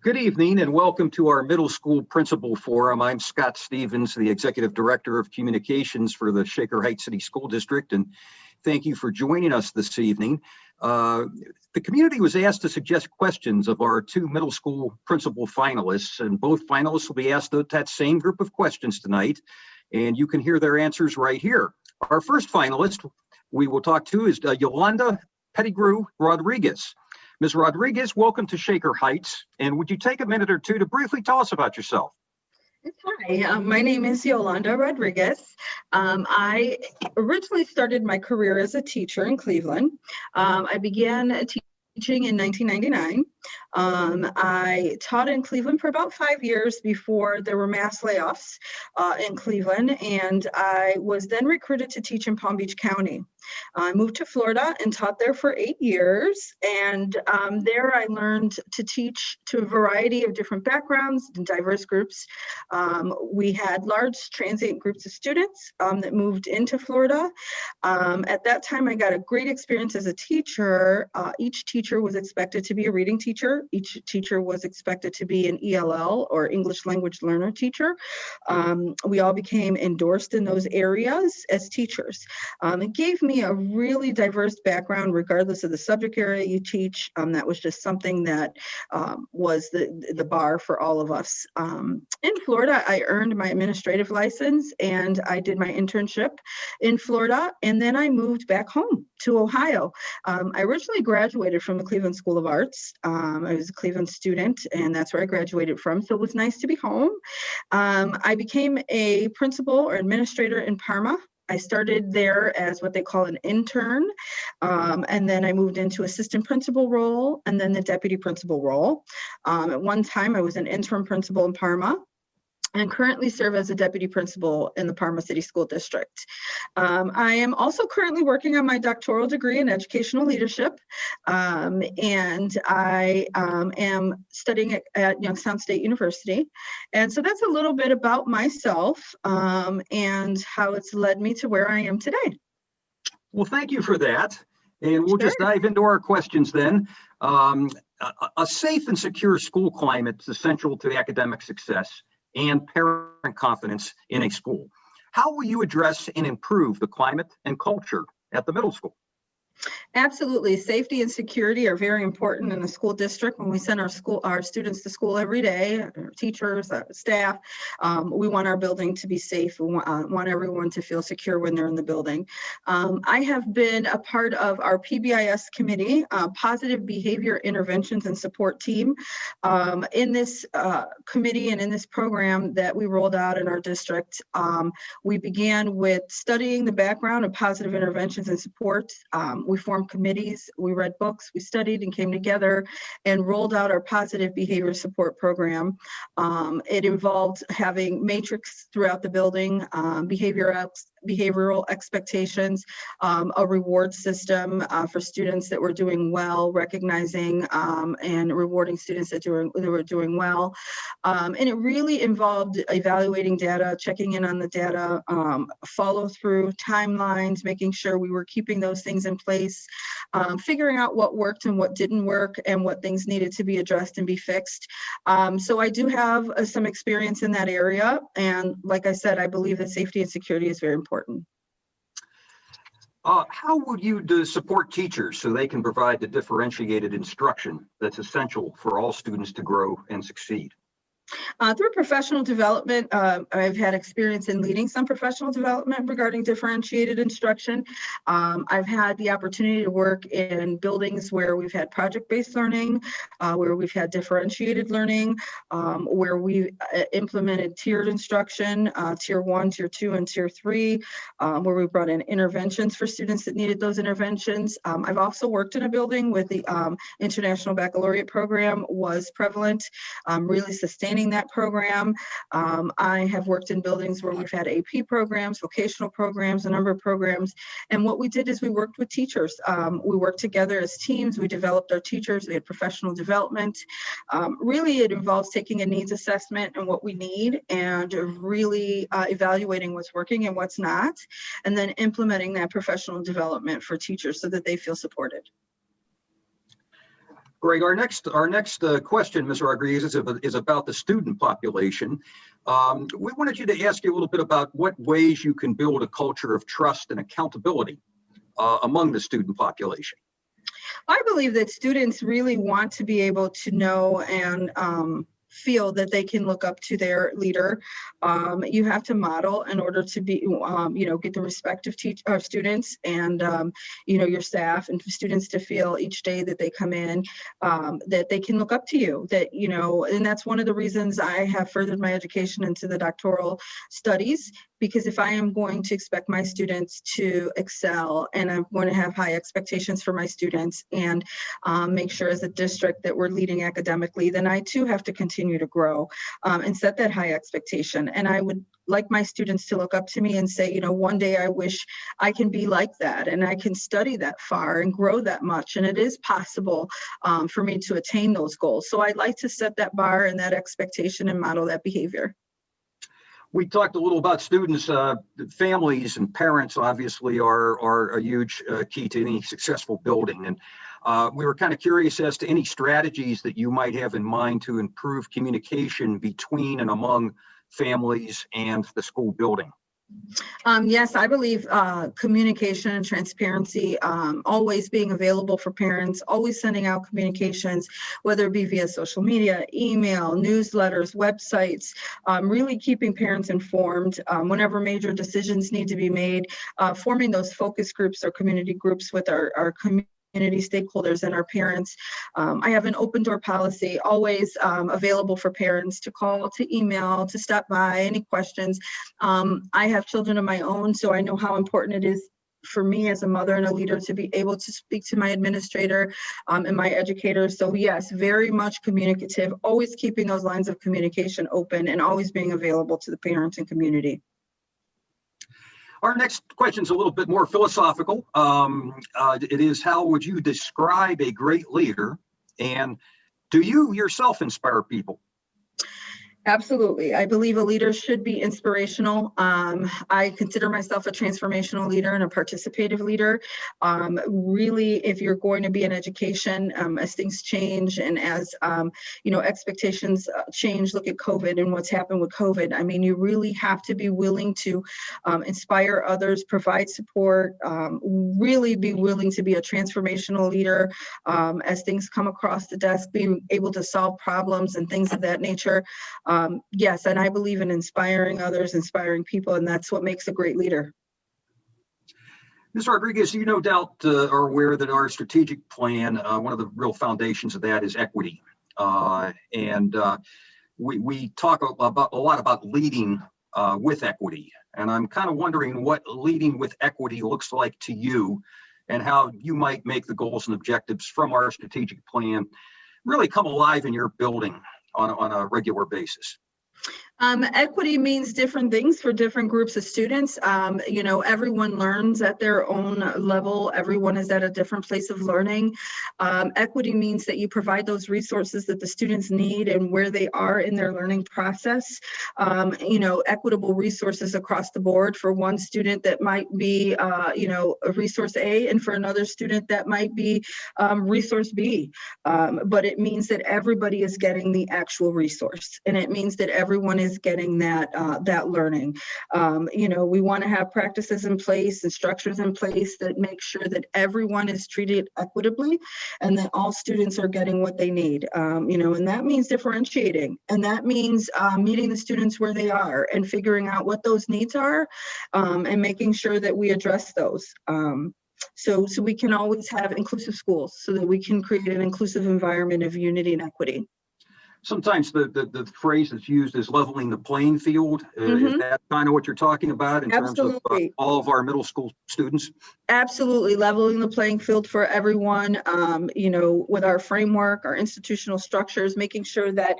Good evening and welcome to our Middle School Principal Forum. I'm Scott Stevens, the Executive Director of Communications for the Shaker Heights City School District, and thank you for joining us this evening. The community was asked to suggest questions of our two middle school principal finalists, and both finalists will be asked that same group of questions tonight, and you can hear their answers right here. Our first finalist we will talk to is Yolanda Pettigrew Rodriguez. Ms. Rodriguez, welcome to Shaker Heights, and would you take a minute or two to briefly tell us about yourself? Hi, my name is Yolanda Rodriguez. I originally started my career as a teacher in Cleveland. I began teaching in 1999. I taught in Cleveland for about 5 years before there were mass layoffs in Cleveland, and I was then recruited to teach in Palm Beach County. I moved to Florida and taught there for 8 years, and there I learned to teach to a variety of different backgrounds and diverse groups. We had large transient groups of students that moved into Florida. At that time, I got a great experience as a teacher. Each teacher was expected to be a reading teacher. Each teacher was expected to be an ELL or English language learner teacher. We all became endorsed in those areas as teachers. It gave me a really diverse background regardless of the subject area you teach. That was just something that was the bar for all of us. In Florida, I earned my administrative license and I did my internship in Florida, and then I moved back home to Ohio. I originally graduated from the Cleveland School of Arts. I was a Cleveland student, and that's where I graduated from, so it was nice to be home. I became a principal or administrator in Parma. I started there as what they call an intern, and then I moved into assistant principal role and then the deputy principal role. At one time, I was an interim principal in Parma and currently serve as a deputy principal in the Parma City School District. I am also currently working on my doctoral degree in educational leadership, and I am studying at Youngstown State University. And so that's a little bit about myself and how it's led me to where I am today. Well, thank you for that. And we'll just dive into our questions then. A safe and secure school climate is essential to academic success and parent confidence in a school. How will you address and improve the climate and culture at the middle school? Absolutely. Safety and security are very important in the school district. When we send our students to school every day, our teachers, our staff, we want our building to be safe. We want everyone to feel secure when they're in the building. I have been a part of our PBIS committee, Positive Behavior Interventions and Support team. In this committee and in this program that we rolled out in our district, we began with studying the background of positive interventions and support. We formed committees, we read books, we studied and came together and rolled out our positive behavior support program. It involved having matrix throughout the building, behavioral expectations, a reward system for students that were doing well, recognizing and rewarding students that were doing well. And it really involved evaluating data, checking in on the data, follow through, timelines, making sure we were keeping those things in place, figuring out what worked and what didn't work and what things needed to be addressed and be fixed. So I do have some experience in that area. And like I said, I believe that safety and security is very important. How would you support teachers so they can provide the differentiated instruction that's essential for all students to grow and succeed? Through professional development, I've had experience in leading some professional development regarding differentiated instruction. I've had the opportunity to work in buildings where we've had project-based learning, where we've had differentiated learning, where we implemented tiered instruction, tier 1, tier 2, and tier 3, where we brought in interventions for students that needed those interventions. I've also worked in a building with the International Baccalaureate program was prevalent, really sustaining that program. I have worked in buildings where we've had AP programs, vocational programs, a number of programs. And what we did is we worked with teachers. We worked together as teams. We developed our teachers. We had professional development. Really, it involves taking a needs assessment and what we need and really evaluating what's working and what's not, and then implementing that professional development for teachers so that they feel supported. Great. Our next question, Ms. Rodriguez, is about the student population. We wanted you to ask you a little bit about what ways you can build a culture of trust and accountability among the student population. I believe that students really want to be able to know and feel that they can look up to their leader. You have to model in order to be, get the respect of students and, your staff and students to feel each day that they come in, that they can look up to you, and that's one of the reasons I have furthered my education into the doctoral studies. Because if I am going to expect my students to excel and I'm going to have high expectations for my students and make sure as a district that we're leading academically, then I too have to continue to grow and set that high expectation. And I would like my students to look up to me and say, one day I wish I can be like that and I can study that far and grow that much. And it is possible for me to attain those goals. So I'd like to set that bar and that expectation and model that behavior. We talked a little about students. Families and parents obviously are a huge key to any successful building. And we were kind of curious as to any strategies that you might have in mind to improve communication between and among families and the school building. Yes, I believe communication and transparency, always being available for parents, always sending out communications, whether it be via social media, email, newsletters, websites, really keeping parents informed whenever major decisions need to be made, forming those focus groups or community groups with our community stakeholders and our parents. I have an open door policy, always available for parents to call, to email, to stop by, any questions. I have children of my own, so I know how important it is for me as a mother and a leader to be able to speak to my administrator and my educators. So yes, very much communicative, always keeping those lines of communication open and always being available to the parents and community. Our next question is a little bit more philosophical. It is, how would you describe a great leader? And do you yourself inspire people? Absolutely. I believe a leader should be inspirational. I consider myself a transformational leader and a participative leader. Really, if you're going to be in education, as things change and as, expectations change, look at COVID and what's happened with COVID. I mean, you really have to be willing to inspire others, provide support, really be willing to be a transformational leader as things come across the desk, being able to solve problems and things of that nature. Yes, and I believe in inspiring others, inspiring people, and that's what makes a great leader. Ms. Rodriguez, you no doubt are aware that our strategic plan, one of the real foundations of that is equity. We talk a lot about leading with equity. And I'm kind of wondering what leading with equity looks like to you and how you might make the goals and objectives from our strategic plan really come alive in your building on a regular basis. Equity means different things for different groups of students. Everyone learns at their own level. Everyone is at a different place of learning. Equity means that you provide those resources that the students need and where they are in their learning process. Equitable resources across the board. For one student that might be, a resource A, and for another student that might be resource B. But it means that everybody is getting the actual resource, and it means that everyone is getting that learning. We want to have practices in place and structures in place that make sure that everyone is treated equitably and that all students are getting what they need. And that means differentiating, and that means meeting the students where they are and figuring out what those needs are and making sure that we address those. So we can always have inclusive schools so that we can create an inclusive environment of unity and equity. Sometimes the phrase that's used is leveling the playing field. Mm-hmm. Is that kind of what you're talking about in Absolutely. terms of all of our middle school students? Absolutely, leveling the playing field for everyone, with our framework, our institutional structures, making sure that,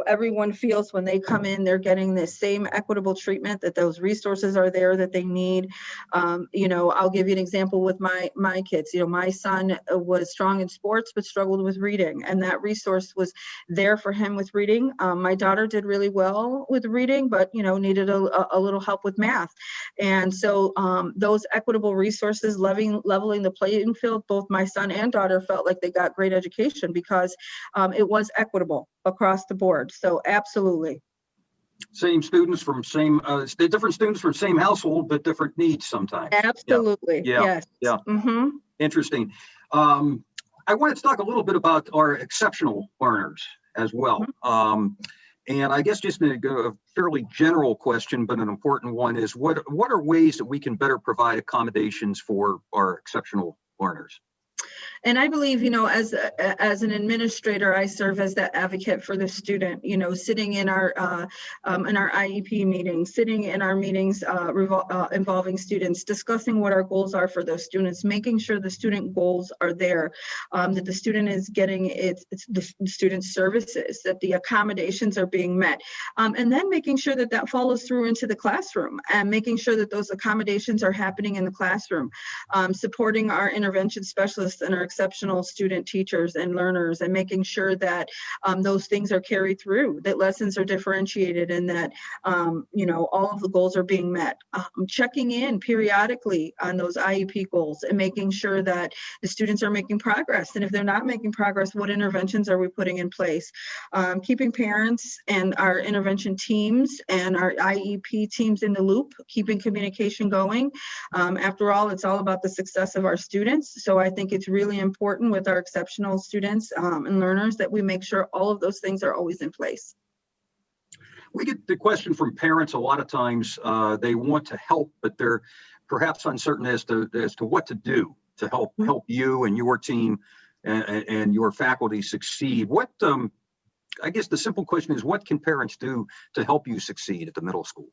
everyone feels when they come in, they're getting the same equitable treatment, that those resources are there that they need. I'll give you an example with my kids. My son was strong in sports, but struggled with reading, and that resource was there for him him with reading. My daughter did really well with reading, but needed a little help with math. And so those equitable resources, leveling the playing field, both my son and daughter felt like they got great education because it was equitable across the board. So absolutely. Same students from same, different students from same household, but different needs sometimes. Absolutely. Yeah. Yes. Yeah. Mm-hmm. Interesting. I wanted to talk a little bit about our exceptional learners as well. And I guess just a fairly general question, but an important one is what are ways that we can better provide accommodations for our exceptional learners? And I believe, as an administrator, I serve as that advocate for the student, sitting in our IEP meetings, sitting in our meetings involving students, discussing what our goals are for those students, making sure the student goals are there, that the student is getting the student services, that the accommodations are being met, and then making sure that that follows through into the classroom and making sure that those accommodations are happening in the classroom, supporting our intervention specialists and our exceptional student teachers and learners, and making sure that those things are carried through, that lessons are differentiated, and that all of the goals are being met. Checking in periodically on those IEP goals and making sure that the students are making progress, and if they're not making progress, what interventions are we putting in place? Keeping parents and our intervention teams and our IEP teams in the loop, keeping communication going. After all, it's all about the success of our students. So I think it's really important with our exceptional students and learners that we make sure all of those things are always in place. We get the question from parents a lot of times. They want to help, but they're perhaps uncertain as to what to do to help you and your team and your faculty succeed. What I guess the simple question is, what can parents do to help you succeed at the middle school?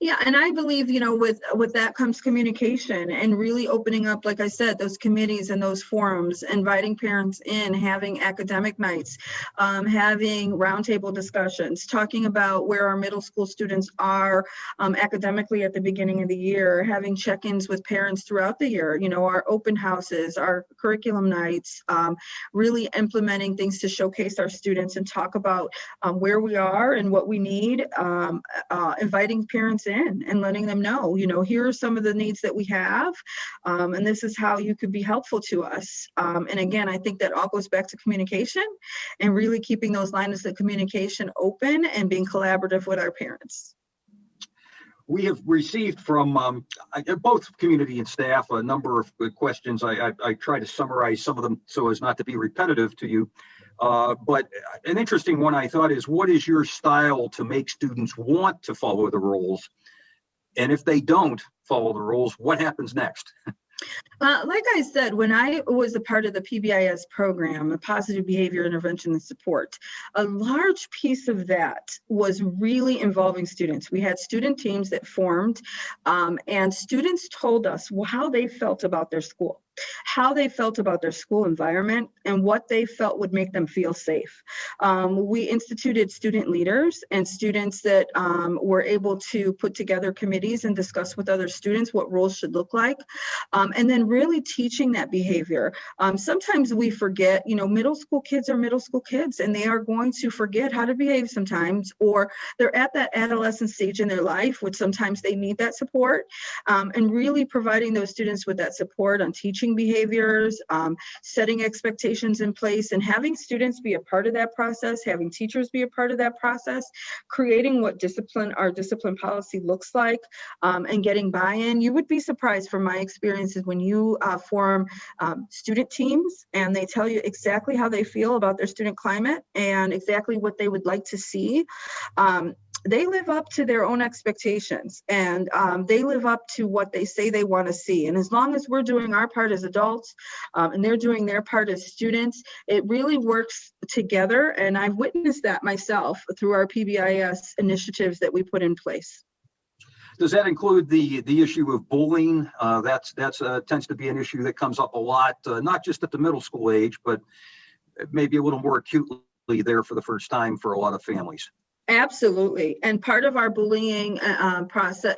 Yeah, and I believe, with that comes communication and really opening up, like I said, those committees and those forums, inviting parents in, having academic nights, having roundtable discussions, talking about where our middle school students are academically at the beginning of the year, having check-ins with parents throughout the year, our open houses, our curriculum nights, really implementing things to showcase our students and talk about where we are and what we need, inviting parents in and letting them know, here are some of the needs that we have, and this is how you could be helpful to us. And again, I think that all goes back to communication and really keeping those lines of communication open and being collaborative with our parents. We have received from both community and staff a number of questions. I try to summarize some of them so as not to be repetitive to you. But an interesting one I thought is, what is your style to make students want to follow the rules? And if they don't follow the rules, what happens next? Like I said, when I was a part of the PBIS program, the Positive Behavior Intervention and Support, a large piece of that was really involving students. We had student teams that formed, and students told us how they felt about their school, how they felt about their school environment, and what they felt would make them feel safe. We instituted student leaders and students that were able to put together committees and discuss with other students what roles should look like. And then really teaching that behavior. Sometimes we forget, middle school kids are middle school kids, and they are going to forget how to behave sometimes, or they're at that adolescent stage in their life, which sometimes they need that support, and really providing those students with that support on teaching behaviors, setting expectations in place, and having students be a part of that process, having teachers be a part of that process, creating what our discipline policy looks like, and getting buy-in. You would be surprised from my experiences when you form student teams and they tell you exactly how they feel about their student climate and exactly what they would like to see. They live up to their own expectations, and they live up to what they say they want to see. And as long as we're doing our part as adults and they're doing their part as students, it really works together. And I've witnessed that myself through our PBIS initiatives that we put in place. Does that include the issue of bullying? That's tends to be an issue that comes up a lot, not just at the middle school age, but maybe a little more acutely there for the first time for a lot of families. Absolutely. And part of our bullying process,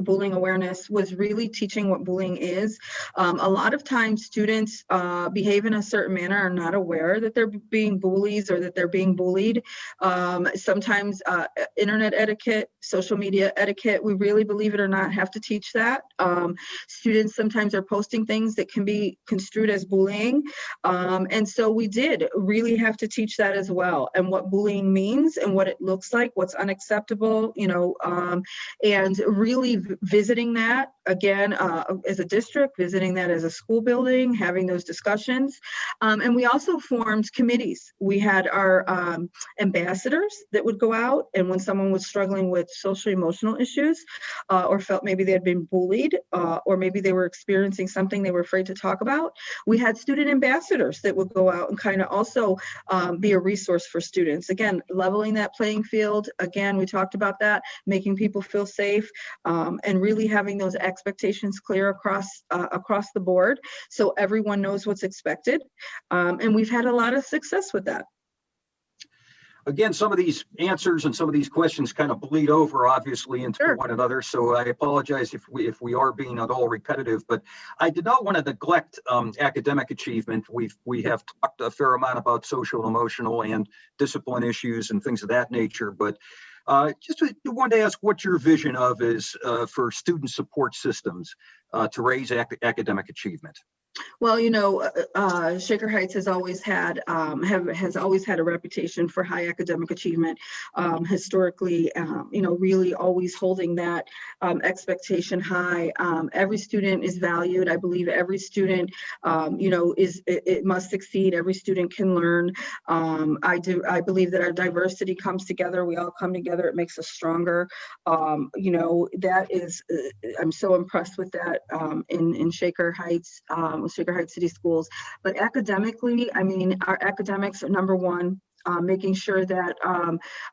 bullying awareness was really teaching what bullying is. A lot of times students behave in a certain manner, are not aware that they're being bullies or that they're being bullied. Sometimes internet etiquette, social media etiquette, we really, believe it or not, have to teach that. Students sometimes are posting things that can be construed as bullying. And so we did really have to teach that as well, and what bullying means and what it looks like, what's unacceptable, and really visiting that again as a district, visiting that as a school building, having those discussions. And we also formed committees. We had our ambassadors that would go out, and when someone was struggling with social emotional issues or felt maybe they had been bullied or maybe they were experiencing something they were afraid to talk about, we had student ambassadors that would go out and kind of also be a resource for students. Again, leveling that playing field. Again, we talked about that, making people feel safe, and really having those expectations clear across the board, so everyone knows what's expected. And we've had a lot of success with that. Again, some of these answers and some of these questions kind of bleed over, obviously, into Sure. one another. So I apologize if we are being at all repetitive, but I did not want to neglect academic achievement. We have talked a fair amount about social, emotional, and discipline issues and things of that nature. But just wanted to ask what your vision of is for student support systems to raise academic achievement. Well, Shaker Heights has always had a reputation for high academic achievement. Historically, really always holding that expectation high. Every student is valued. I believe every student, it must succeed. Every student can learn. I believe that our diversity comes together. We all come together. It makes us stronger. That is, I'm so impressed with that in Shaker Heights. Shaker Heights City Schools. But academically, our academics are number one, making sure that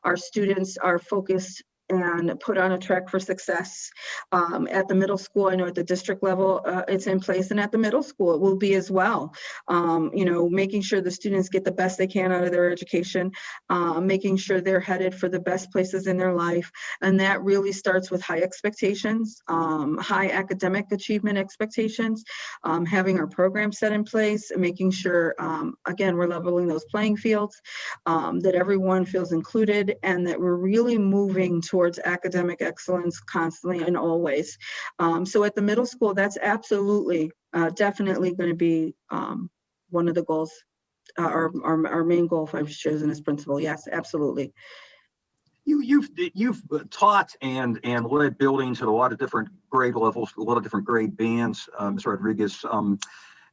our students are focused and put on a track for success. At the middle school, I know at the district level, it's in place, and at the middle school, it will be as well. Making sure the students get the best they can out of their education, making sure they're headed for the best places in their life. And that really starts with high expectations, high academic achievement expectations, having our program set in place, and making sure, again, we're leveling those playing fields, that everyone feels included, and that we're really moving towards academic excellence constantly and always. So at the middle school, that's absolutely, definitely going to be one of the goals, our main goal if I was chosen as principal. Yes, absolutely. You've taught and led buildings at a lot of different grade levels, a lot of different grade bands, Ms. Rodriguez.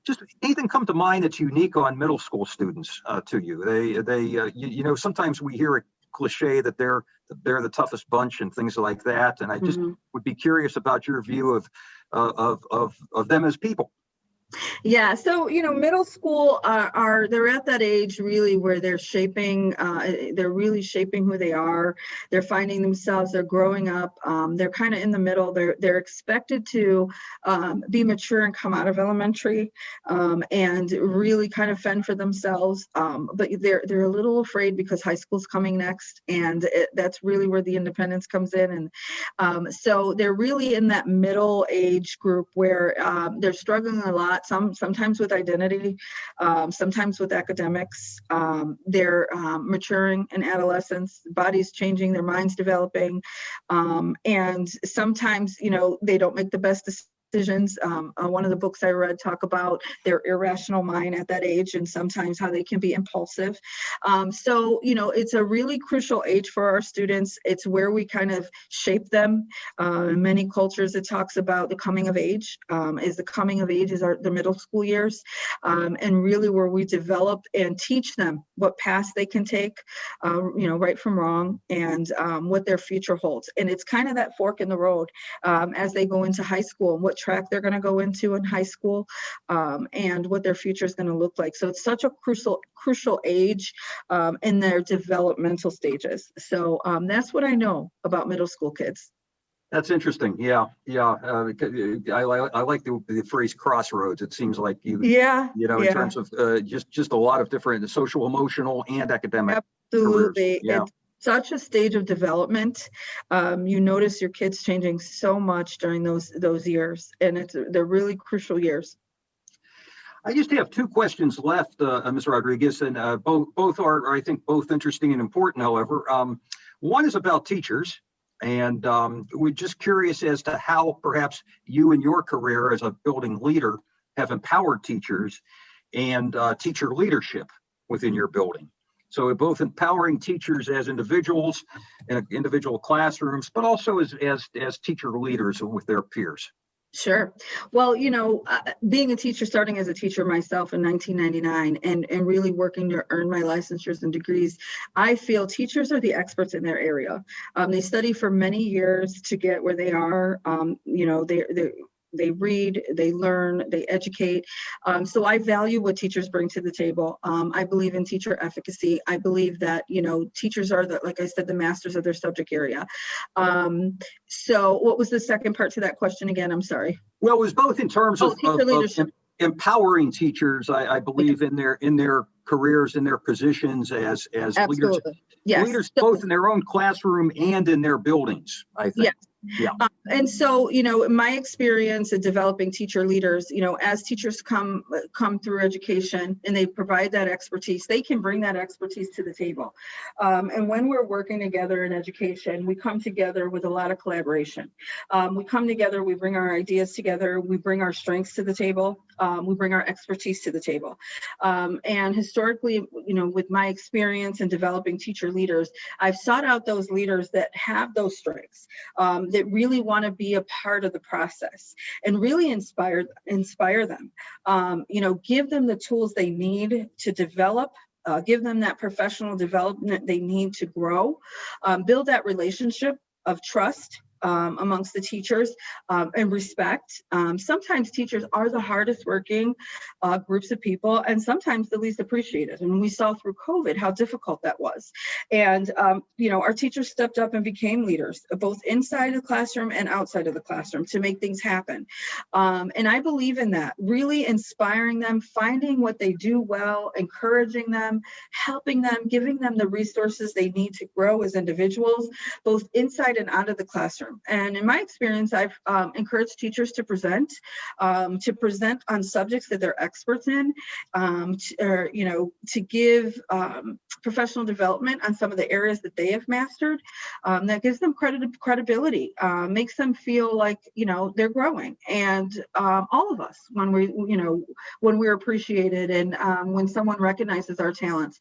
Just anything come to mind that's unique on middle school students to you? They sometimes we hear a cliche that they're the toughest bunch and things like that. And I just would be curious about your view of them as people. Yeah, so middle school they're at that age really where they're really shaping who they are. They're finding themselves, they're growing up, they're kind of in the middle. They're expected to be mature and come out of elementary and really kind of fend for themselves. But they're a little afraid because high school's coming next, and that's really where the independence comes in. And so they're really in that middle age group where they're struggling a lot. Sometimes with identity, sometimes with academics. They're maturing in adolescence, body's changing, their mind's developing, and sometimes they don't make the best decisions. One of the books I read talk about their irrational mind at that age, and sometimes how they can be impulsive. So it's a really crucial age for our students. It's where we kind of shape them. In many cultures, it talks about the coming of age. The coming of age is the middle school years, and really where we develop and teach them what paths they can take, right from wrong, and what their future holds. And it's kind of that fork in the road as they go into high school, and what track they're going to go into in high school, and what their future is going to look like. So it's such a crucial age in their developmental stages. So that's what I know about middle school kids. That's interesting. Yeah. I like the phrase crossroads. It seems like in terms of just a lot of different social, emotional, and academic. Absolutely. Careers. Yeah. such a stage of development. You notice your kids changing so much during those years, and they're really crucial years. I just have two questions left, Ms. Rodriguez, and both are, I think, both interesting and important, however. One is about teachers, and we're just curious as to how perhaps you in your career as a building leader have empowered teachers and teacher leadership within your building. So both empowering teachers as individuals in individual classrooms, but also as teacher leaders with their peers. Sure. Well, being a teacher, starting as a teacher myself in 1999 and really working to earn my licensures and degrees, I feel teachers are the experts in their area. They study for many years to get where they are. They read, they learn, they educate. So I value what teachers bring to the table. I believe in teacher efficacy. I believe that, teachers are, like I said, the masters of their subject area. So what was the second part to that question again? I'm sorry. Well, it was both in terms of empowering teachers, I believe, in their careers, in their positions as leaders. Yes. Leaders both in their own classroom and in their buildings, I think. Yes. Yeah. And so, in my experience in developing teacher leaders, as teachers come through education and they provide that expertise, they can bring that expertise to the table. And when we're working together in education, we come together with a lot of collaboration. We come together, we bring our ideas together, we bring our strengths to the table, we bring our expertise to the table. And historically, with my experience in developing teacher leaders, I've sought out those leaders that have those strengths, that really want to be a part of the process and really inspire them. Give them the tools they need to develop, give them that professional development they need to grow, build that relationship of trust amongst the teachers and respect. Sometimes teachers are the hardest working groups of people and sometimes the least appreciated. And we saw through COVID how difficult that was. And, our teachers stepped up and became leaders, both inside of the classroom and outside of the classroom to make things happen. And I believe in that, really inspiring them, finding what they do well, encouraging them, helping them, giving them the resources they need to grow as individuals, both inside and out of the classroom. And in my experience, I've encouraged teachers to present on subjects that they're experts in, to give professional development on some of the areas that they have mastered. That gives them credibility, makes them feel like, they're growing. And all of us, when we're appreciated and when someone recognizes our talents.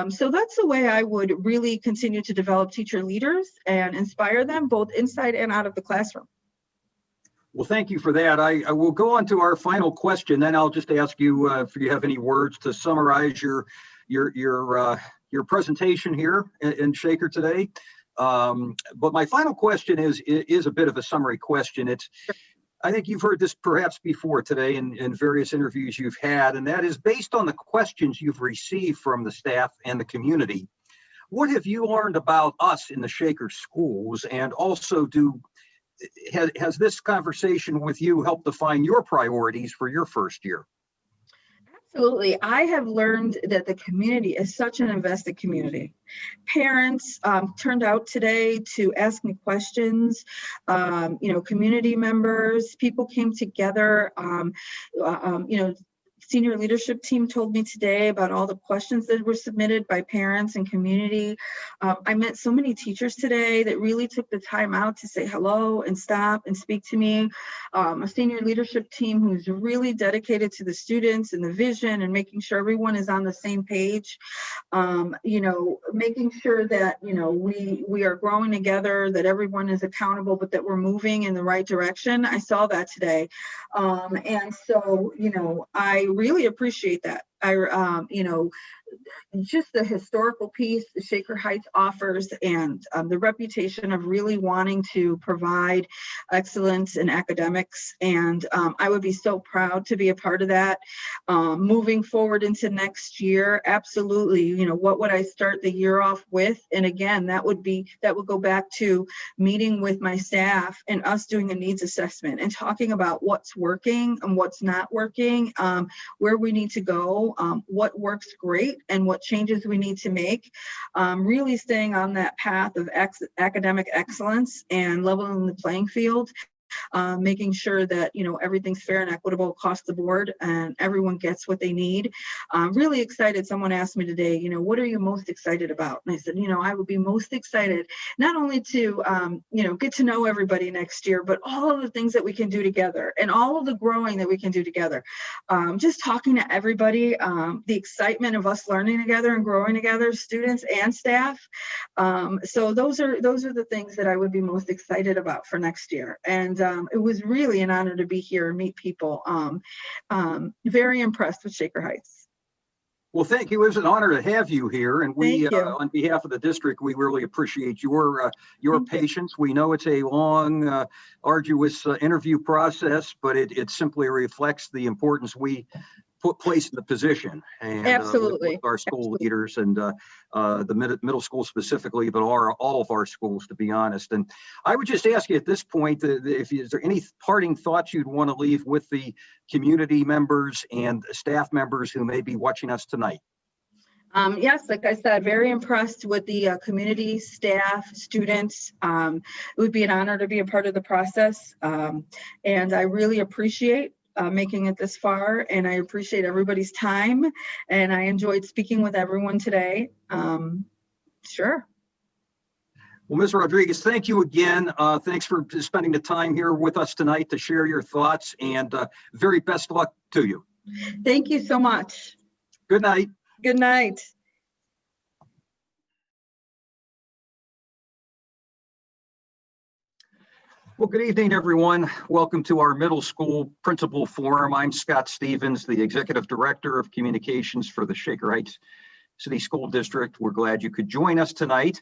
So that's the way I would really continue to develop teacher leaders and inspire them both inside and out of the classroom. Well, thank you for that. I will go on to our final question. Then I'll just ask you if you have any words to summarize your presentation here in Shaker today. But my final question is a bit of a summary question. I think you've heard this perhaps before today in various interviews you've had, and that is based on the questions you've received from the staff and the community. What have you learned about us in the Shaker schools, and also has this conversation with you helped define your priorities for your first year? Absolutely. I have learned that the community is such an invested community. Parents turned out today to ask me questions. Community members, people came together. Senior leadership team told me today about all the questions that were submitted by parents and community. I met so many teachers today that really took the time out to say hello and stop and speak to me. A senior leadership team who's really dedicated to the students and the vision and making sure everyone is on the same page. Making sure that, we are growing together, that everyone is accountable, but that we're moving in the right direction. I saw that today. And so, I really appreciate that. Just the historical piece Shaker Heights offers and the reputation of really wanting to provide excellence in academics. And I would be so proud to be a part of that. Moving forward into next year, absolutely. What would I start the year off with? And again, that would go back to meeting with my staff and us doing a needs assessment and talking about what's working and what's not working, where we need to go, what works great and what changes we need to make, really staying on that path of academic excellence and leveling the playing field. Making sure that, everything's fair and equitable across the board and everyone gets what they need. Really excited. Someone asked me today, what are you most excited about? And I said, I would be most excited not only to, get to know everybody next year, but all of the things that we can do together and all of the growing that we can do together. Just talking to everybody, the excitement of us learning together and growing together, students and staff. So those are the things that I would be most excited about for next year. And it was really an honor to be here and meet people. Very impressed with Shaker Heights. Well, thank you. It was an honor to have you here. And we, on behalf of the district, we really appreciate your patience. We know it's a long, arduous interview process, but it simply reflects the importance we place in the position, and absolutely with our school leaders and the middle school specifically, but all of our schools, to be honest. And I would just ask you at this point, is there any parting thoughts you'd want to leave with the community members and staff members who may be watching us tonight? Yes, like I said, very impressed with the community, staff, students. It would be an honor to be a part of the process, and I really appreciate making it this far, and I appreciate everybody's time, and I enjoyed speaking with everyone today. Sure. Well, Ms. Rodriguez, thank you again. Thanks for spending the time here with us tonight to share your thoughts, and very best luck to you. Thank you so much. Good night. Good night. Well, good evening, everyone. Welcome to our middle school principal forum. I'm Scott Stevens, the Executive Director of Communications for the Shaker Heights City School District. We're glad you could join us tonight.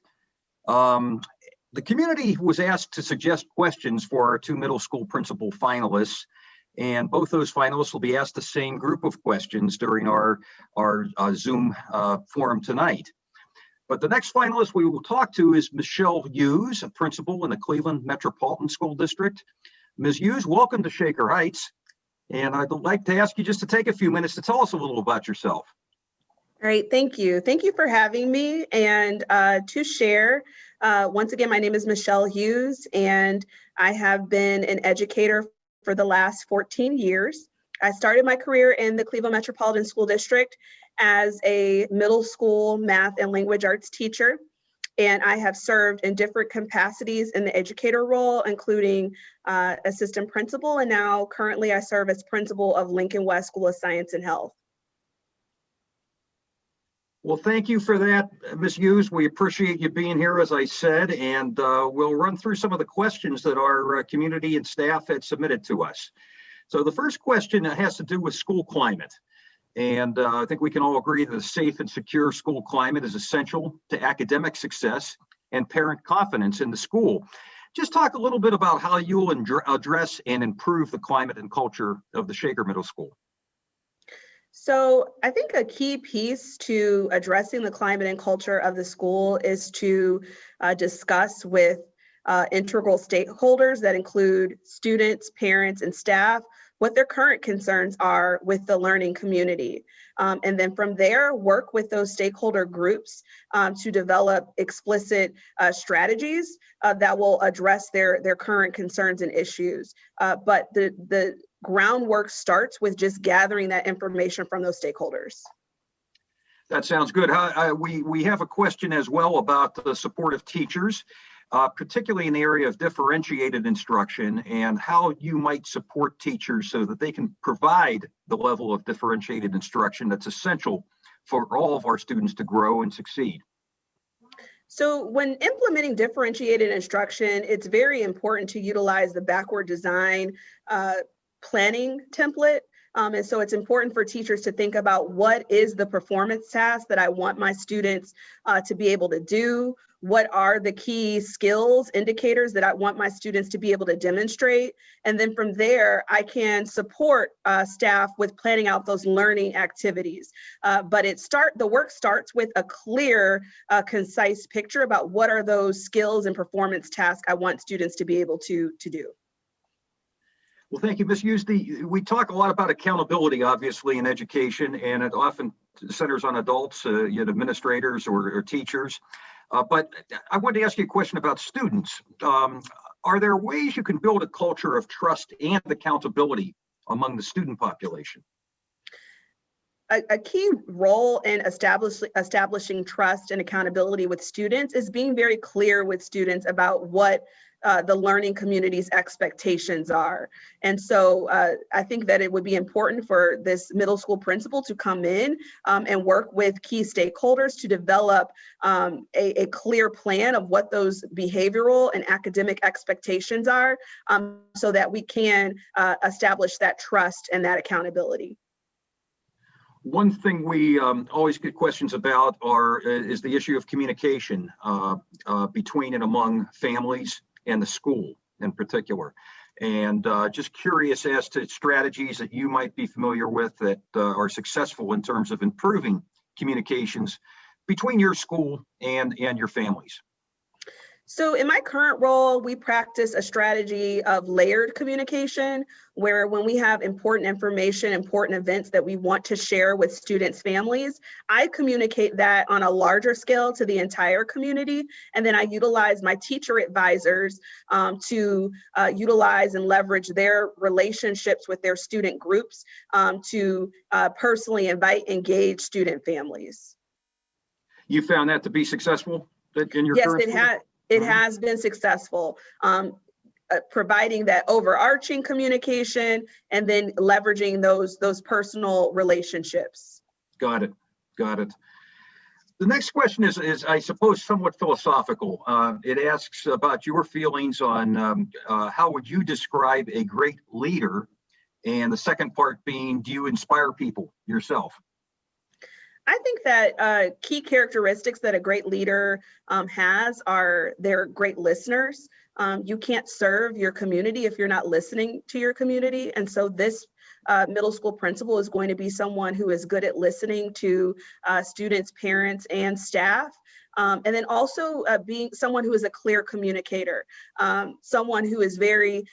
The community was asked to suggest questions for our two middle school principal finalists, and both those finalists will be asked the same group of questions during our Zoom forum tonight. But the next finalist we will talk to is Michelle Hughes, a principal in the Cleveland Metropolitan School District. Ms. Hughes, welcome to Shaker Heights. And I'd like to ask you just to take a few minutes to tell us a little about yourself. Great, thank you. Thank you for having me. And to share, once again, my name is Michelle Hughes, and I have been an educator for the last 14 years. I started my career in the Cleveland Metropolitan School District as a middle school math and language arts teacher. And I have served in different capacities in the educator role, including assistant principal. And now currently I serve as principal of Lincoln West School of Science and Health. Well, thank you for that, Ms. Hughes. We appreciate you being here, as I said, and we'll run through some of the questions that our community and staff had submitted to us. So the first question has to do with school climate. And I think we can all agree that a safe and secure school climate is essential to academic success and parent confidence in the school. Just talk a little bit about how you'll address and improve the climate and culture of the Shaker Middle School. So I think a key piece to addressing the climate and culture of the school is to discuss with integral stakeholders that include students, parents, and staff what their current concerns are with the learning community. And then from there, work with those stakeholder groups to develop explicit strategies that will address their current concerns and issues. But the groundwork starts with just gathering that information from those stakeholders. That sounds good. We have a question as well about the support of teachers, particularly in the area of differentiated instruction, and how you might support teachers so that they can provide the level of differentiated instruction that's essential for all of our students to grow and succeed. So when implementing differentiated instruction, it's very important to utilize the backward design planning template. And so it's important for teachers to think about what is the performance task that I want my students to be able to do. What are the key skills indicators that I want my students to be able to demonstrate? And then from there, I can support staff with planning out those learning activities. But the work starts with a clear, concise picture about what are those skills and performance tasks I want students to be able to do. Well, thank you, Ms. Hughes. We talk a lot about accountability, obviously, in education, and it often centers on adults, administrators or teachers. But I wanted to ask you a question about students. Are there ways you can build a culture of trust and accountability among the student population? A key role in establishing trust and accountability with students is being very clear with students about what the learning community's expectations are. And so I think that it would be important for this middle school principal to come in and work with key stakeholders to develop a clear plan of what those behavioral and academic expectations are, so that we can establish that trust and that accountability. One thing we always get questions about is the issue of communication between and among families and the school in particular. And just curious as to strategies that you might be familiar with that are successful in terms of improving communications between your school and your families. So in my current role, we practice a strategy of layered communication, where when we have important information, important events that we want to share with students' families, I communicate that on a larger scale to the entire community. And then I utilize my teacher advisors to utilize and leverage their relationships with their student groups to personally invite, engage student families. You found that to be successful in your current school? Yes, it has been successful, providing that overarching communication and then leveraging those personal relationships. Got it. The next question is I suppose, somewhat philosophical. It asks about your feelings on how would you describe a great leader? And the second part being, do you inspire people yourself? I think that key characteristics that a great leader has are they're great listeners. You can't serve your community if you're not listening to your community. And so this middle school principal is going to be someone who is good at listening to students, parents, and staff. And then also being someone who is a clear communicator, someone who is very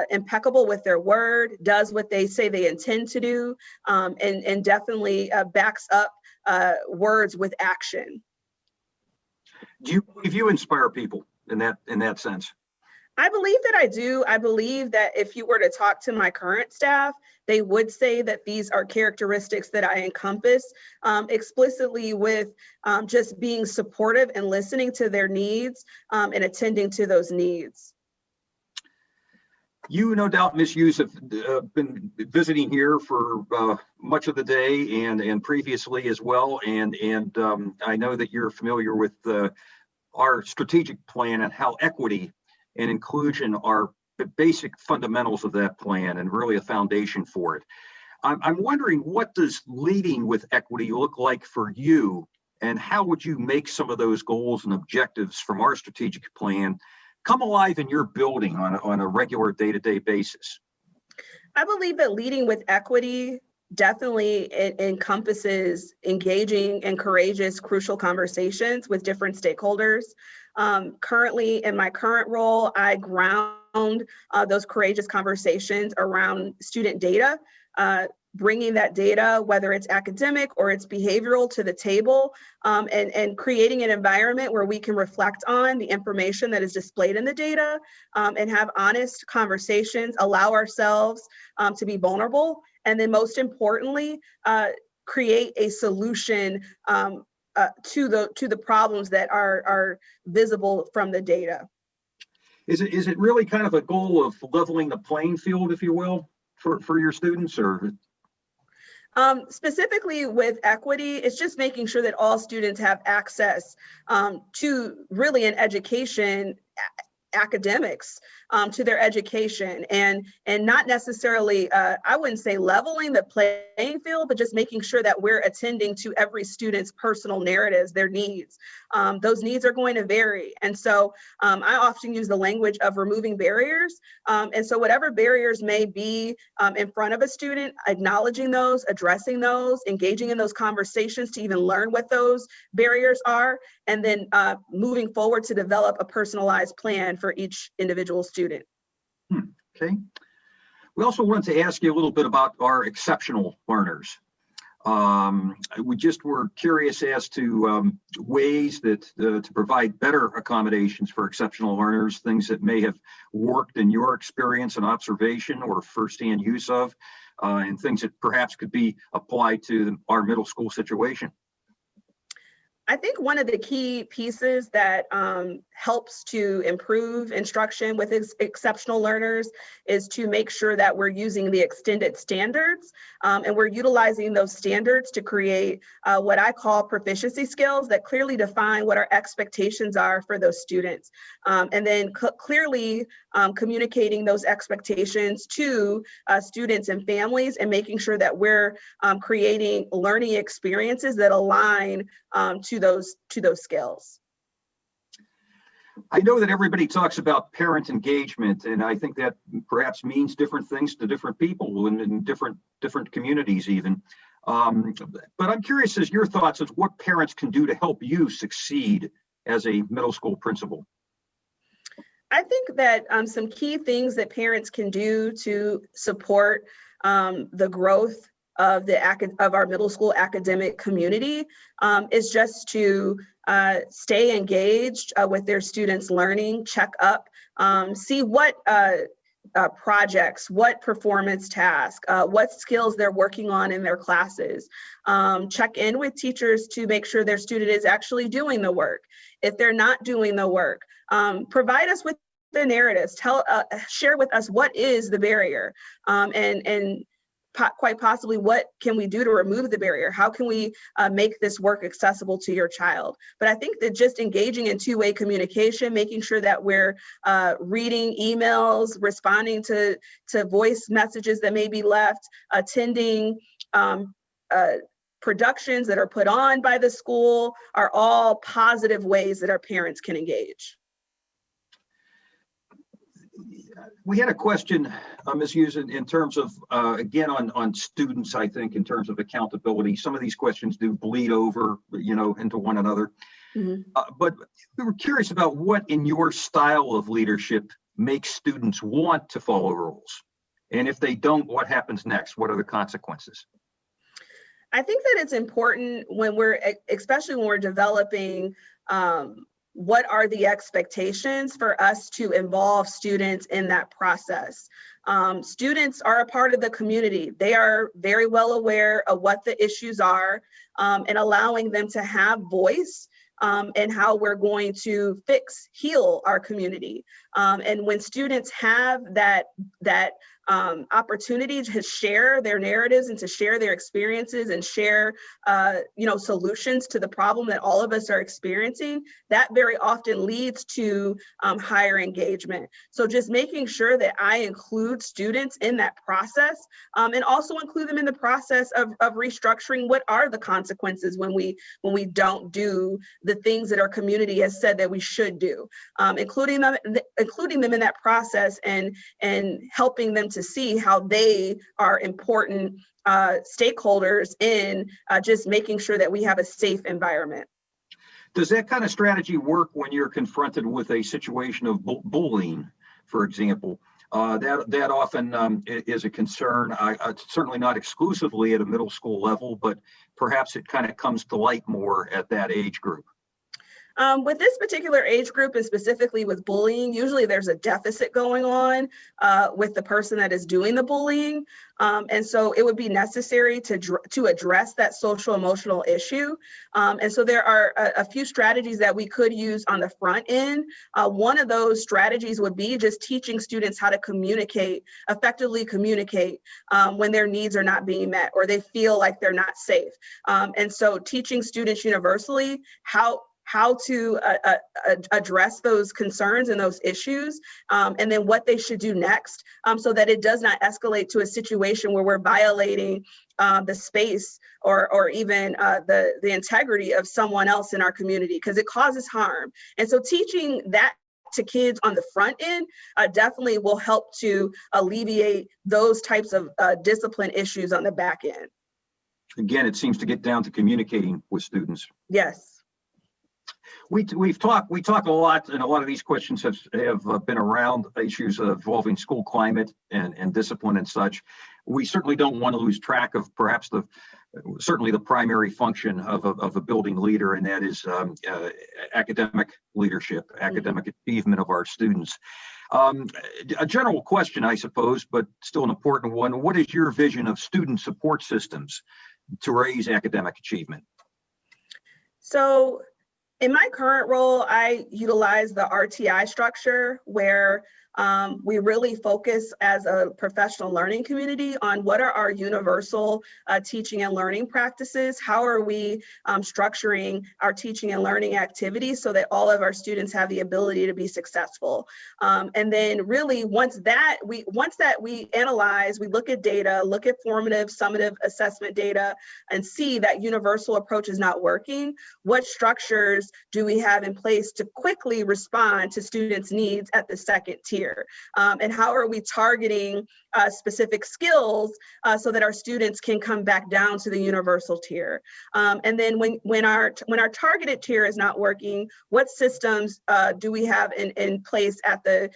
impeccable with their word, does what they say they intend to do, and definitely backs up words with action. Do you believe you inspire people in that sense? I believe that I do. I believe that if you were to talk to my current staff, they would say that these are characteristics that I encompass explicitly, with just being supportive and listening to their needs and attending to those needs. You, no doubt, Ms. Hughes, have been visiting here for much of the day and previously as well. And I know that you're familiar with our strategic plan and how equity and inclusion are the basic fundamentals of that plan and really a foundation for it. I'm wondering, what does leading with equity look like for you? And how would you make some of those goals and objectives from our strategic plan come alive in your building on a regular day-to-day basis? I believe that leading with equity definitely encompasses engaging in courageous, crucial conversations with different stakeholders. Currently, in my current role, I ground those courageous conversations around student data, bringing that data, whether it's academic or it's behavioral, to the table, and creating an environment where we can reflect on the information that is displayed in the data, and have honest conversations, allow ourselves to be vulnerable, and then most importantly, create a solution to the problems that are visible from the data. Is it really kind of a goal of leveling the playing field, if you will, for your students, or? Specifically with equity, it's just making sure that all students have access to really an education, academics, to their education, and not necessarily, I wouldn't say leveling the playing field, but just making sure that we're attending to every student's personal narratives, their needs. Those needs are going to vary. And so I often use the language of removing barriers. And so whatever barriers may be in front of a student, acknowledging those, addressing those, engaging in those conversations to even learn what those barriers are, and then moving forward to develop a personalized plan for each individual student. Okay. We also wanted to ask you a little bit about our exceptional learners. We just were curious as to ways that to provide better accommodations for exceptional learners, things that may have worked in your experience and observation or firsthand use of, and things that perhaps could be applied to our middle school situation. I think one of the key pieces that helps to improve instruction with exceptional learners is to make sure that we're using the extended standards and we're utilizing those standards to create what I call proficiency skills that clearly define what our expectations are for those students. And then clearly communicating those expectations to students and families and making sure that we're creating learning experiences that align to those skills. I know that everybody talks about parent engagement, and I think that perhaps means different things to different people and in different communities even. But I'm curious as your thoughts of what parents can do to help you succeed as a middle school principal. I think that some key things that parents can do to support the growth of our middle school academic community is just to stay engaged with their students' learning, check up, see what projects, what performance tasks, what skills they're working on in their classes. Check in with teachers to make sure their student is actually doing the work. If they're not doing the work, provide us with the narratives, share with us what is the barrier, and quite possibly what can we do to remove the barrier? How can we make this work accessible to your child? But I think that just engaging in two-way communication, making sure that we're reading emails, responding to voice messages that may be left, attending productions that are put on by the school are all positive ways that our parents can engage. We had a question, Ms. Hughes, in terms of, again, on students, I think, in terms of accountability. Some of these questions do bleed over, into one another. Mm-hmm. But we were curious about what in your style of leadership makes students want to follow rules. And if they don't, what happens next? What are the consequences? I think that it's important especially when we're developing what are the expectations for us to involve students in that process. Students are a part of the community. They are very well aware of what the issues are, and allowing them to have voice and how we're going to heal our community. And when students have that opportunity to share their narratives and to share their experiences and share solutions to the problem that all of us are experiencing, that very often leads to higher engagement. So just making sure that I include students in that process, and also include them in the process of restructuring what are the consequences when we don't do the things that our community has said that we should do, including them in that process and helping them to see how they are important stakeholders in just making sure that we have a safe environment. Does that kind of strategy work when you're confronted with a situation of bullying, for example? That often is a concern, certainly not exclusively at a middle school level, but perhaps it kind of comes to light more at that age group. With this particular age group, and specifically with bullying, usually there's a deficit going on with the person that is doing the bullying. And so it would be necessary to address that social emotional issue. And so there are a few strategies that we could use on the front end. One of those strategies would be just teaching students how to effectively communicate when their needs are not being met or they feel like they're not safe. And so teaching students universally how to address those concerns and those issues, and then what they should do next, so that it does not escalate to a situation where we're violating the space or even the integrity of someone else in our community, because it causes harm. And so teaching that to kids on the front end definitely will help to alleviate those types of discipline issues on the back end. Again, it seems to get down to communicating with students. Yes. We talk a lot, and a lot of these questions have been around issues involving school climate and discipline and such. We certainly don't want to lose track of perhaps the certainly the primary function of a building leader, and that is academic leadership, academic achievement of our students. A general question, I suppose, but still an important one. What is your vision of student support systems to raise academic achievement? So in my current role, I utilize the RTI structure where we really focus as a professional learning community on what are our universal teaching and learning practices. How are we structuring our teaching and learning activities so that all of our students have the ability to be successful. And then really once that we analyze, we look at data, look at formative, summative assessment data, and see that universal approach is not working, what structures do we have in place to quickly respond to students' needs at the second tier? And how are we targeting specific skills so that our students can come back down to the universal tier? And then when our targeted tier is not working, what systems do we have in place at the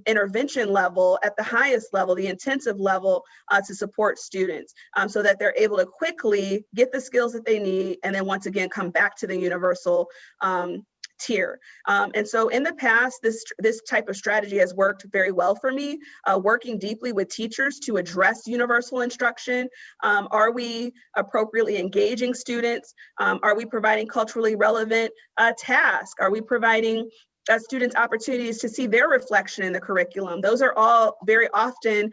intervention level, at the highest level, the intensive level, to support students so that they're able to quickly get the skills that they need and then once again come back to the universal tier. And so in the past, this type of strategy has worked very well for me, working deeply with teachers to address universal instruction. Are we appropriately engaging students? Are we providing culturally relevant tasks? Are we providing students opportunities to see their reflection in the curriculum? Those are all very often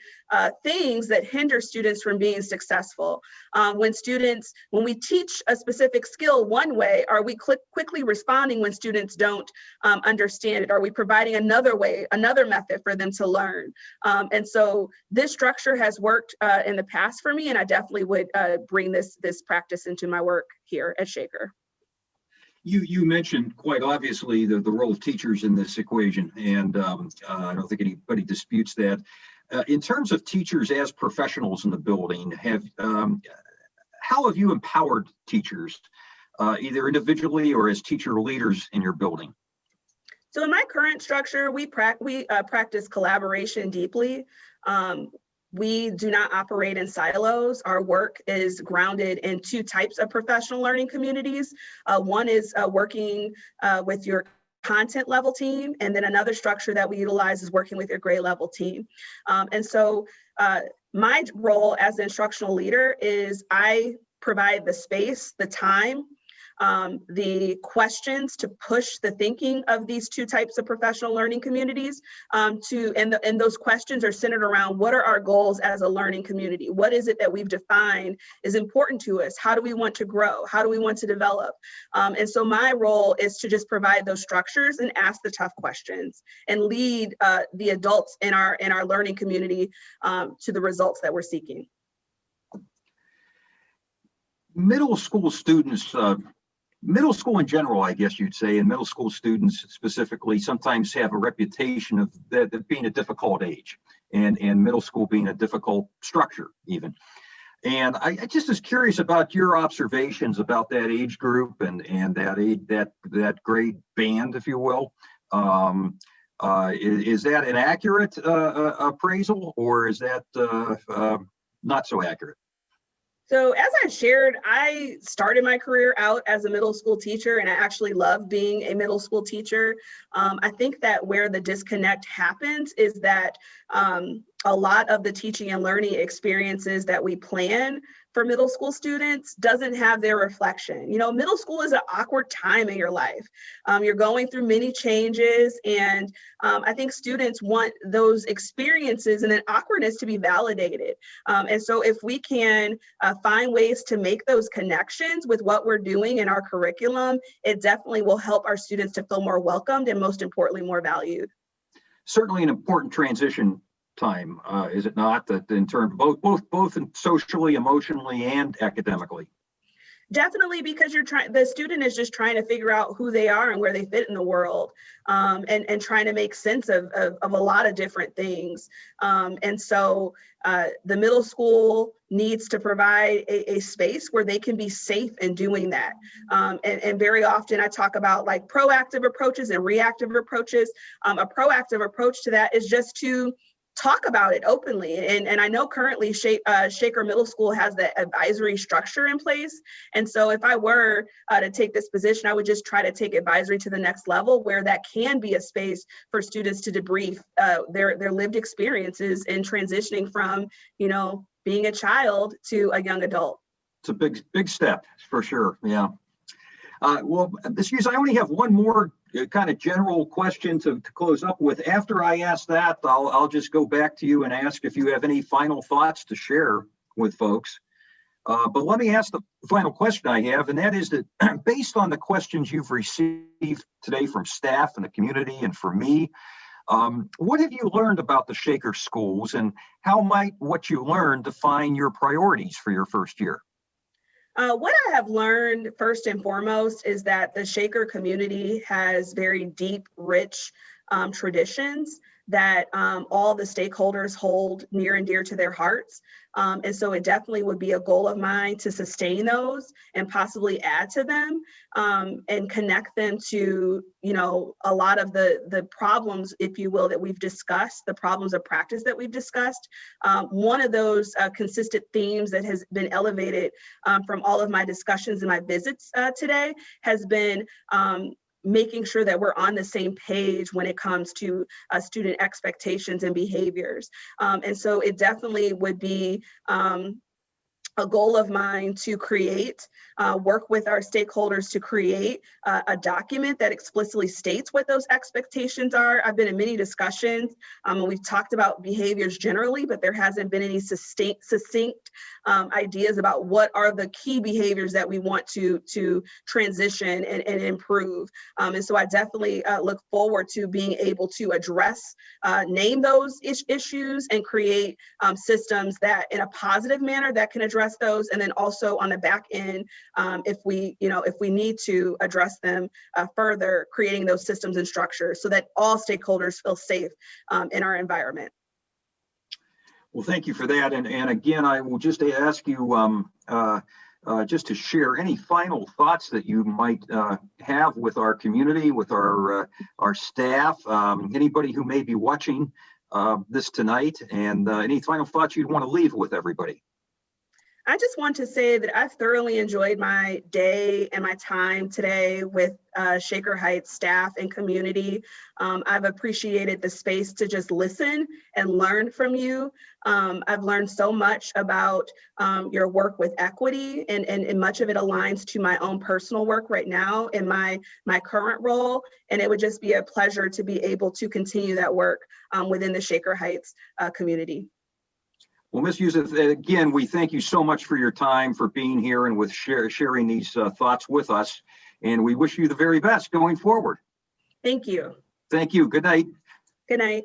things that hinder students from being successful. When we teach a specific skill one way, are we quickly responding when students don't understand it? Are we providing another way, another method for them to learn? And so this structure has worked in the past for me, and I definitely would bring this practice into my work here at Shaker. You mentioned quite obviously the role of teachers in this equation, and I don't think anybody disputes that. In terms of teachers as professionals in the building, how have you empowered teachers, either individually or as teacher leaders in your building? So in my current structure, we practice collaboration deeply. We do not operate in silos. Our work is grounded in two types of professional learning communities. One is working with your content level team, and then another structure that we utilize is working with your grade level team. And so my role as an instructional leader is I provide the space, the time, the questions to push the thinking of these two types of professional learning communities and those questions are centered around what are our goals as a learning community? What is it that we've defined is important to us? How do we want to grow? How do we want to develop? And so my role is to just provide those structures and ask the tough questions and lead the adults in our learning community to the results that we're seeking. Middle school students, middle school in general, I guess you'd say, and middle school students specifically sometimes have a reputation of that being a difficult age, and middle school being a difficult structure even. And I just was curious about your observations about that age group and that grade band, if you will. Is that an accurate appraisal, or is that not so accurate? So as I shared, I started my career out as a middle school teacher, and I actually love being a middle school teacher. I think that where the disconnect happens is that a lot of the teaching and learning experiences that we plan for middle school students doesn't have their reflection. You know, middle school is an awkward time in your life. You're going through many changes, and I think students want those experiences and an awkwardness to be validated. And so if we can find ways to make those connections with what we're doing in our curriculum, it definitely will help our students to feel more welcomed and most importantly, more valued. Certainly an important transition time, is it not? That in terms both socially, emotionally, and academically. Definitely, because the student is just trying to figure out who they are and where they fit in the world, and trying to make sense of a lot of different things. And so the middle school needs to provide a space where they can be safe in doing that. And very often I talk about like proactive approaches and reactive approaches. A proactive approach to that is just to talk about it openly. And I know currently Shaker Middle School has the advisory structure in place. And so if I were to take this position, I would just try to take advisory to the next level, where that can be a space for students to debrief their lived experiences in transitioning from, being a child to a young adult. It's a big step for sure. Yeah. Well, Ms. Hughes, I only have one more kind of general question to close up with. After I ask that, I'll just go back to you and ask if you have any final thoughts to share with folks. But let me ask the final question I have, and that is that based on the questions you've received today from staff and the community and from me, what have you learned about the Shaker schools, and how might what you learned define your priorities for your first year? What I have learned first and foremost is that the Shaker community has very deep, rich traditions that all the stakeholders hold near and dear to their hearts. And so it definitely would be a goal of mine to sustain those and possibly add to them and connect them to, a lot of the problems, if you will, that we've discussed, the problems of practice that we've discussed. One of those consistent themes that has been elevated from all of my discussions and my visits today has been making sure that we're on the same page when it comes to student expectations and behaviors. And so it definitely would be a goal of mine to work with our stakeholders to create a document that explicitly states what those expectations are. I've been in many discussions and we've talked about behaviors generally, but there hasn't been any succinct ideas about what are the key behaviors that we want to transition and improve. And so I definitely look forward to being able to name those issues and create systems that in a positive manner that can address those, and then also on the back end, if we need to address them further, creating those systems and structures so that all stakeholders feel safe in our environment. Well, thank you for that. And again, I will just ask you just to share any final thoughts that you might have with our community, with our staff, anybody who may be watching this tonight, and any final thoughts you'd want to leave with everybody. I just want to say that I've thoroughly enjoyed my day and my time today with Shaker Heights staff and community. I've appreciated the space to just listen and learn from you. I've learned so much about your work with equity, and much of it aligns to my own personal work right now in my current role. And it would just be a pleasure to be able to continue that work within the Shaker Heights community. Well, Ms. Hughes, again, we thank you so much for your time, for being here and with sharing these thoughts with us. And we wish you the very best going forward. Thank you. Thank you. Good night. Good night.